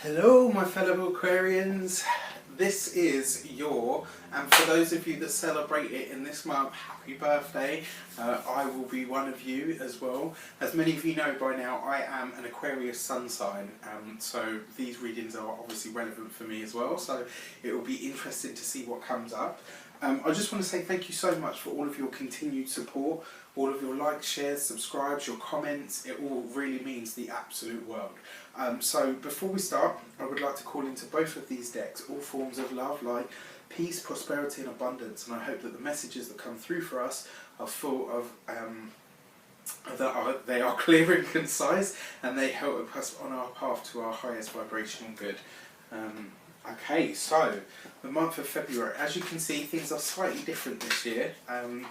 Hello my fellow Aquarians, this is your, and for those of you that celebrate it in this month, happy birthday. I will be one of you as well. As many of you know by now, I am an Aquarius sun sign, so these readings are obviously relevant for me as well, so it will be interesting to see what comes up. I just want to say thank you so much for all of your continued support, all of your likes, shares, subscribes, your comments. It all really means the absolute world. So before we start, I would like to call into both of these decks all forms of love, like peace, prosperity and abundance, and I hope that the messages that come through for us are full of they are clear and concise, and they help us on our path to our highest vibrational good. Okay, so the month of February, as you can see, things are slightly different this year. I'm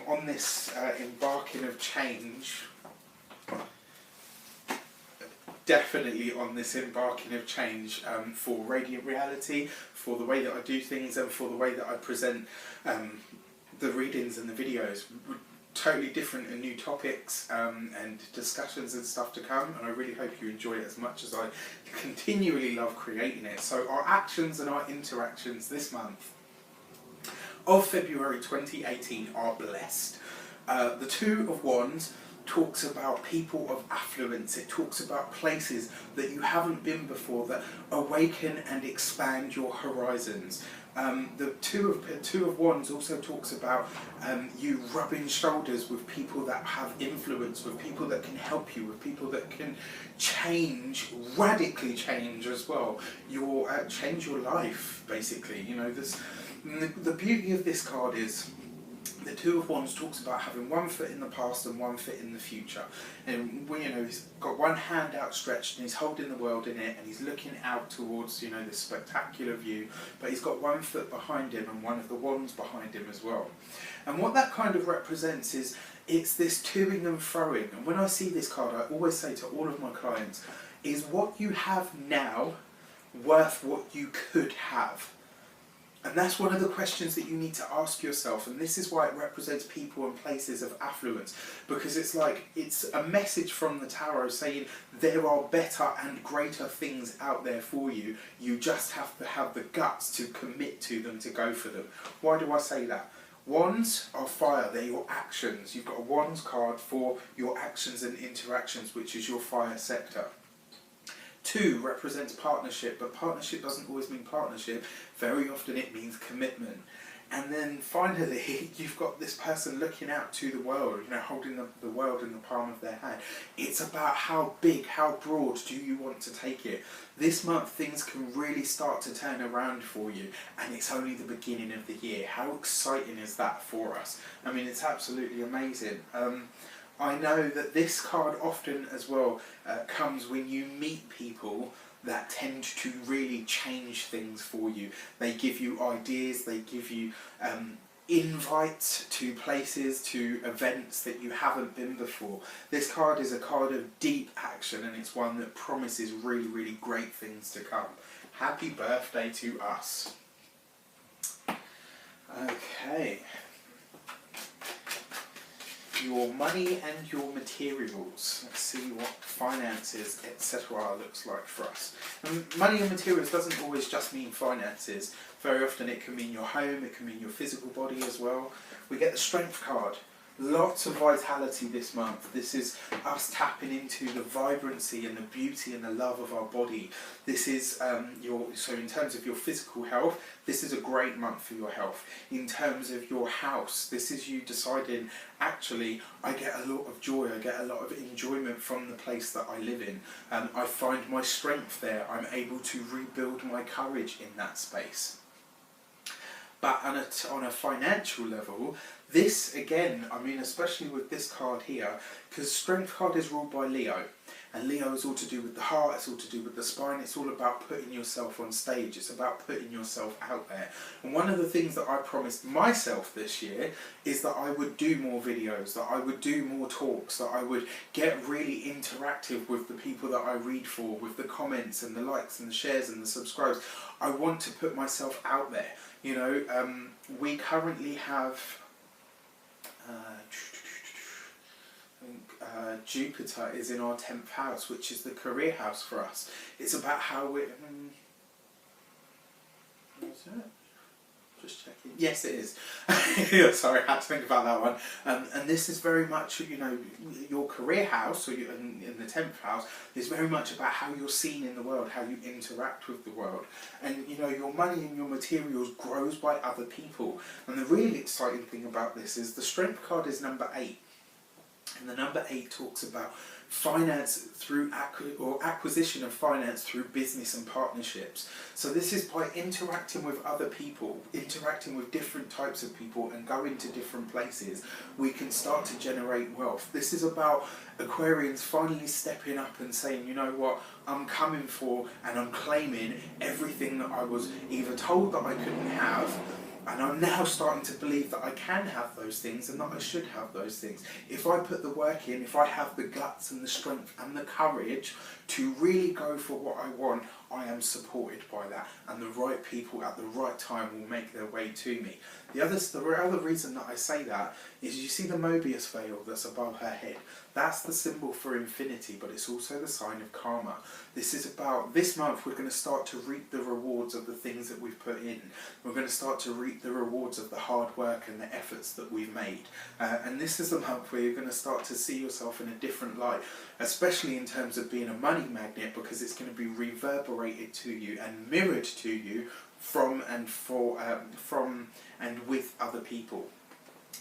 on this embarking of change. Definitely on this embarking of change for Radiant Reality, for the way that I do things, and for the way that I present the readings and the videos. Totally different and new topics and discussions and stuff to come, and I really hope you enjoy it as much as I continually love creating it. So our actions and our interactions this month of February 2018 are blessed. The Two of Wands talks about people of affluence. It talks about places that you haven't been before that awaken and expand your horizons. The Two of Wands also talks about you rubbing shoulders with people that have influence, with people that can help you, with people that can change, radically change as well. Change your life, basically. You know, the beauty of this card is the Two of Wands talks about having one foot in the past and one foot in the future. And he's got one hand outstretched and he's holding the world in it, and he's looking out towards, this spectacular view, but he's got one foot behind him and one of the wands behind him as well. And what that kind of represents is it's this toing and froing. And when I see this card, I always say to all of my clients, is what you have now worth what you could have? And that's one of the questions that you need to ask yourself, and this is why it represents people and places of affluence, because it's a message from the tarot saying there are better and greater things out there for you. You just have to have the guts to commit to them, to go for them. Why do I say that? Wands are fire, they're your actions. You've got a Wands card for your actions and interactions, which is your fire sector. Two represents partnership, but partnership doesn't always mean partnership. Very often it means commitment. And then finally, you've got this person looking out to the world, holding the world in the palm of their hand. It's about how big, how broad do you want to take it. This month things can really start to turn around for you, and it's only the beginning of the year. How exciting is that for us? I mean, it's absolutely amazing. I know that this card often as well comes when you meet people that tend to really change things for you. They give you ideas, they give you invites to places, to events that you haven't been before. This card is a card of deep action, and it's one that promises really, really great things to come. Happy birthday to us. Okay. Your money and your materials. Let's see what finances, etc. looks like for us. And money and materials doesn't always just mean finances. Very often it can mean your home, it can mean your physical body as well. We get the Strength card. Lots of vitality this month. This is us tapping into the vibrancy and the beauty and the love of our body. This is so in terms of your physical health, this is a great month for your health. In terms of your house, this is you deciding, actually, I get a lot of joy, I get a lot of enjoyment from the place that I live in. I find my strength there. I'm able to rebuild my courage in that space. But on a financial level, this again, I mean, especially with this card here, because Strength card is ruled by Leo, and Leo is all to do with the heart, it's all to do with the spine, it's all about putting yourself on stage, it's about putting yourself out there. And one of the things that I promised myself this year is that I would do more videos, that I would do more talks, that I would get really interactive with the people that I read for, with the comments and the likes and the shares and the subscribes. I want to put myself out there. We currently have, I think Jupiter is in our 10th house, which is the career house for us. It's about how we're... What's that? Just checking. Yes, it is. Sorry, I had to think about that one. And this is very much, you know, your career house, or in the 10th house, is very much about how you're seen in the world, how you interact with the world. And, you know, your money and your materials grows by other people. And the really exciting thing about this is the Strength card is number 8. And the number 8 talks about finance through acquisition of finance through business and partnerships. So this is by interacting with other people, interacting with different types of people and going to different places, we can start to generate wealth. This is about Aquarians finally stepping up and saying, you know what, I'm coming for and I'm claiming everything that I was either told that I couldn't have, and I'm now starting to believe that I can have those things and that I should have those things. If I put the work in, if I have the guts and the strength and the courage to really go for what I want, I am supported by that. And the right people at the right time will make their way to me. The other reason that I say that is, you see the Mobius veil that's above her head. That's the symbol for infinity, but it's also the sign of karma. This is about, this month we're going to start to reap the rewards of the things that we've put in. We're going to start to reap the rewards of the hard work and the efforts that we've made. And this is the month where you're going to start to see yourself in a different light, especially in terms of being a money magnet, because it's going to be reverberated to you and mirrored to you from and with other people.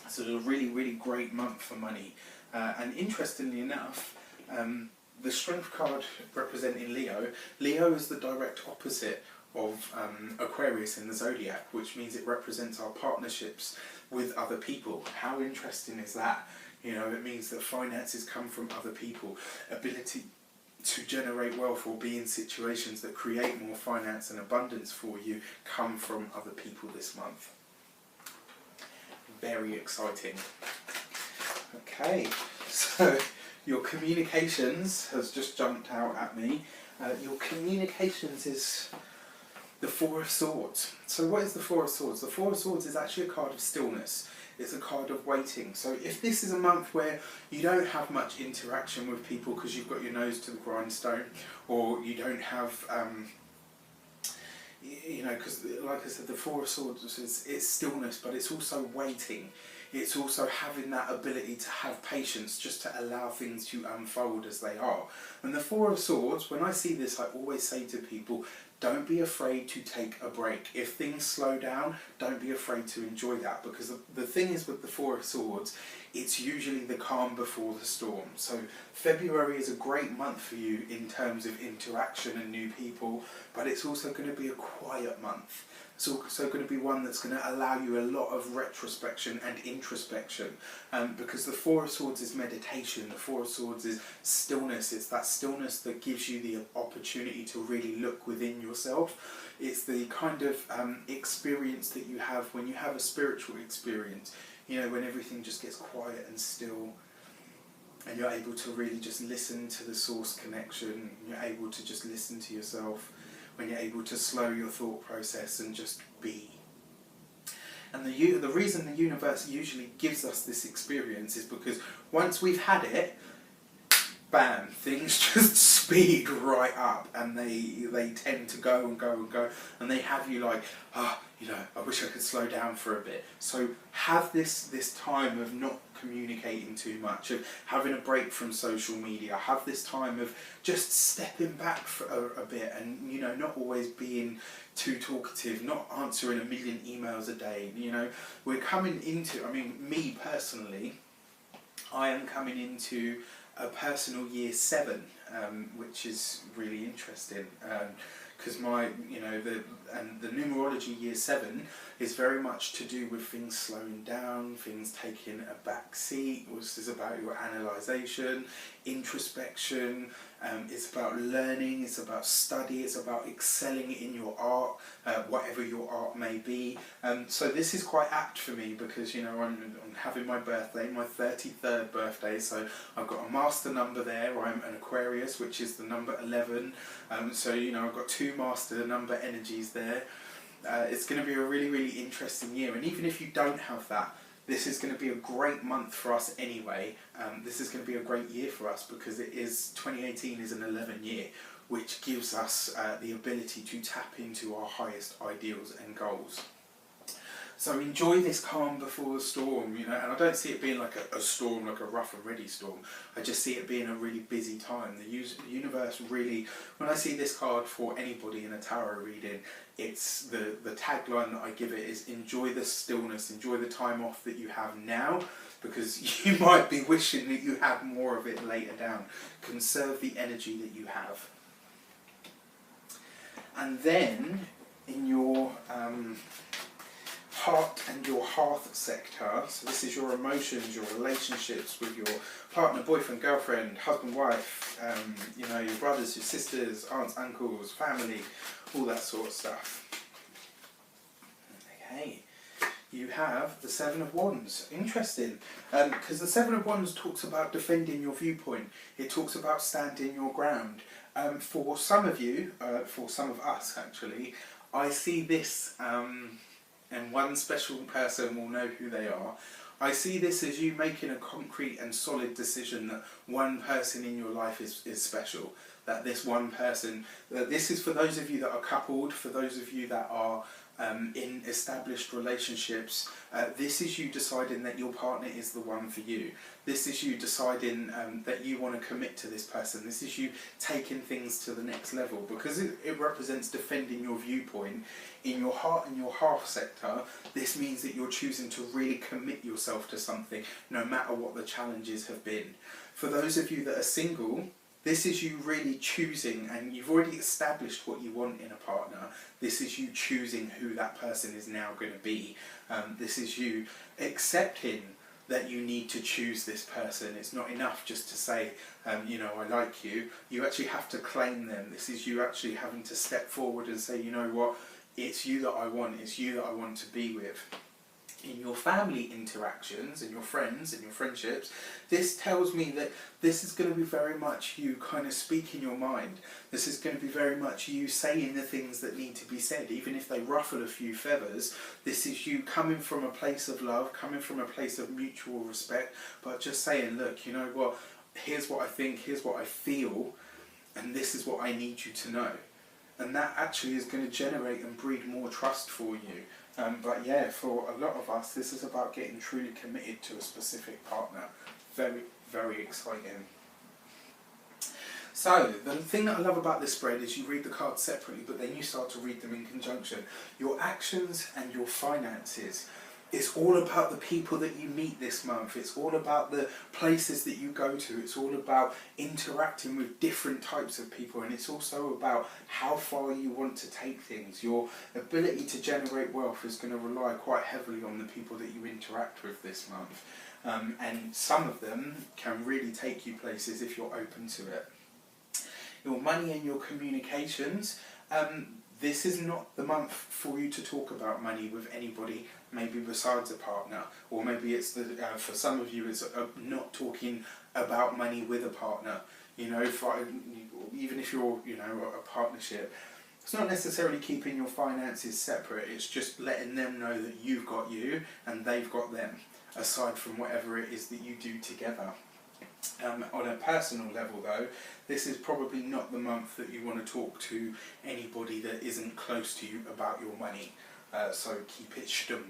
So it's a really, really great month for money. And interestingly enough, the Strength card representing Leo, Leo is the direct opposite of Aquarius in the zodiac, which means it represents our partnerships with other people. How interesting is that? You know, it means that finances come from other people. Ability to generate wealth or be in situations that create more finance and abundance for you come from other people this month. Very exciting. Okay, so your communications has just jumped out at me. Your communications is the Four of Swords. So what is the Four of Swords? The Four of Swords is actually a card of stillness. It's a card of waiting. So if this is a month where you don't have much interaction with people because you've got your nose to the grindstone, or you don't have, you know, because like I said, the Four of Swords is, it's stillness, but it's also waiting. It's also having that ability to have patience, just to allow things to unfold as they are. And the Four of Swords, when I see this, I always say to people, don't be afraid to take a break. If things slow down, don't be afraid to enjoy that, because the thing is with the Four of Swords, it's usually the calm before the storm. So February is a great month for you in terms of interaction and new people, but it's also going to be a quiet month. It's also going to be one that's going to allow you a lot of retrospection and introspection, because the Four of Swords is meditation, the Four of Swords is stillness. It's that stillness that gives you the opportunity to really look within yourself. It's the kind of experience that you have when you have a spiritual experience, you know, when everything just gets quiet and still, and you're able to really just listen to the source connection, you're able to just listen to yourself, when you're able to slow your thought process and just be. And the reason the universe usually gives us this experience is because once we've had it, bam, things just speed right up, and they tend to go and go and go, and they have you like, you know, I wish I could slow down for a bit. So have this time of not communicating too much, of having a break from social media, have this time of just stepping back for a bit, and, you know, not always being too talkative, not answering a million emails a day. You know, we're coming into, I mean, me personally, I am coming into a personal year 7, which is really interesting, because my, you know, the numerology year 7 is very much to do with things slowing down, things taking a back seat. This is about your analysation, introspection. It's about learning, it's about study, it's about excelling in your art, whatever your art may be. So this is quite apt for me because, you know, I'm having my birthday, my 33rd birthday, so I've got a master number there. I'm an Aquarius, which is the number 11. So, you know, I've got 2 master number energies there. It's going to be a really, really interesting year, and even if you don't have that, This is going to be a great month for us anyway. This is going to be a great year for us because 2018 is an 11 year, which gives us the ability to tap into our highest ideals and goals. So enjoy this calm before the storm, and I don't see it being like a storm, like a rough and ready storm. I just see it being a really busy time. The universe really, when I see this card for anybody in a tarot reading, it's the tagline that I give it is enjoy the stillness, enjoy the time off that you have now, because you might be wishing that you had more of it later down. Conserve the energy that you have. And then in your heart and your hearth sector, so this is your emotions, your relationships with your partner, boyfriend, girlfriend, husband, wife, your brothers, your sisters, aunts, uncles, family, all that sort of stuff. Okay, you have the Seven of Wands. Interesting, because the Seven of Wands talks about defending your viewpoint. It talks about standing your ground. For some of you, for some of us actually, I see this, and one special person will know who they are. I see this as you making a concrete and solid decision that one person in your life is special. That this one person, this is for those of you that are coupled, for those of you that are in established relationships. This is you deciding that your partner is the one for you. This is you deciding that you want to commit to this person. This is you taking things to the next level, because it represents defending your viewpoint. In your heart and your hearth sector, this means that you're choosing to really commit yourself to something, no matter what the challenges have been. For those of you that are single, this is you really choosing, and you've already established what you want in a partner. This is you choosing who that person is now going to be. This is you accepting that you need to choose this person. It's not enough just to say, I like you. You actually have to claim them. This is you actually having to step forward and say, you know what, it's you that I want. It's you that I want to be with. In your family interactions and your friends and your friendships, this tells me that this is going to be very much you kind of speaking your mind. This is going to be very much you saying the things that need to be said, even if they ruffle a few feathers. This is you coming from a place of love, coming from a place of mutual respect, but just saying, look, you know what, here's what I think, here's what I feel, and this is what I need you to know. And that actually is going to generate and breed more trust for you. But yeah, for a lot of us, this is about getting truly committed to a specific partner. Very, very exciting. So, the thing that I love about this spread is you read the cards separately, but then you start to read them in conjunction. Your actions and your finances. It's all about the people that you meet this month. It's all about the places that you go to. It's all about interacting with different types of people. And it's also about how far you want to take things. Your ability to generate wealth is going to rely quite heavily on the people that you interact with this month. And some of them can really take you places if you're open to it. Your money and your communications. This is not the month for you to talk about money with anybody, maybe besides a partner, or maybe it's for some of you it's not talking about money with a partner. Even if you're a partnership, it's not necessarily keeping your finances separate. It's just letting them know that you've got you and they've got them, aside from whatever it is that you do together. On a personal level though, this is probably not the month that you want to talk to anybody that isn't close to you about your money, so keep it stum.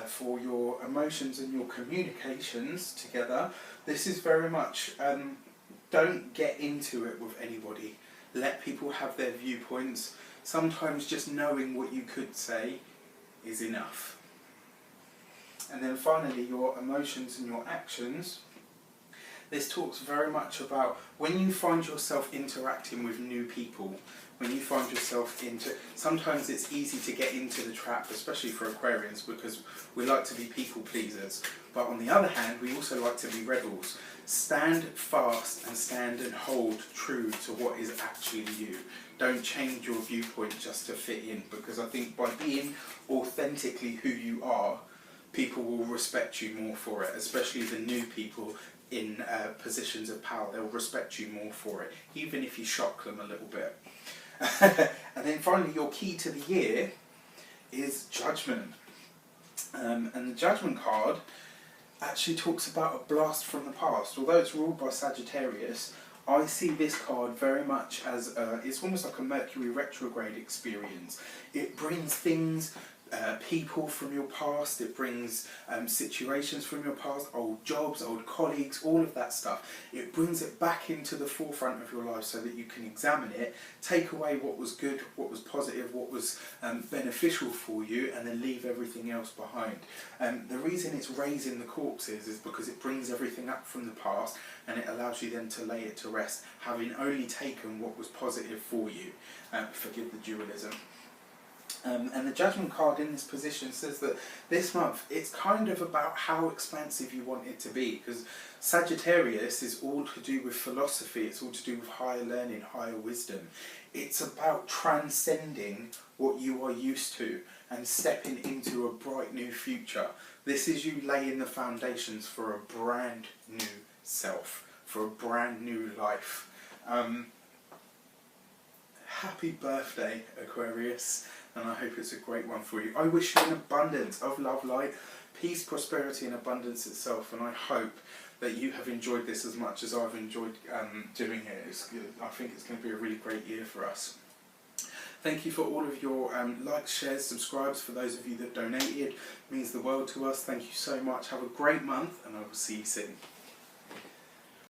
For your emotions and your communications together, this is very much, don't get into it with anybody. Let people have their viewpoints. Sometimes just knowing what you could say is enough. And then finally, your emotions and your actions. This talks very much about when you find yourself interacting with new people, when you find yourself sometimes it's easy to get into the trap, especially for Aquarians, because we like to be people pleasers. But on the other hand, we also like to be rebels. Stand fast and stand and hold true to what is actually you. Don't change your viewpoint just to fit in, because I think by being authentically who you are, people will respect you more for it, especially the new people in positions of power. They'll respect you more for it, even if you shock them a little bit. And then finally, your key to the year is judgment. And the Judgment card actually talks about a blast from the past. Although it's ruled by Sagittarius, I see this card very much as it's almost like a Mercury retrograde experience. It brings things, people from your past, it brings situations from your past, old jobs, old colleagues, all of that stuff. It brings it back into the forefront of your life so that you can examine it, take away what was good, what was positive, what was beneficial for you, and then leave everything else behind. The reason it's raising the corpses is because it brings everything up from the past and it allows you then to lay it to rest, having only taken what was positive for you. Forgive the dualism. And the Judgment card in this position says that this month it's kind of about how expansive you want it to be, because Sagittarius is all to do with philosophy, it's all to do with higher learning, higher wisdom. It's about transcending what you are used to and stepping into a bright new future. This is you laying the foundations for a brand new self, for a brand new life. Happy birthday, Aquarius, and I hope it's a great one for you. I wish you an abundance of love, light, peace, prosperity and abundance itself, and I hope that you have enjoyed this as much as I've enjoyed doing it. I think it's going to be a really great year for us. Thank you for all of your likes, shares, subscribes. For those of you that donated, it means the world to us. Thank you so much. Have a great month, and I will see you soon.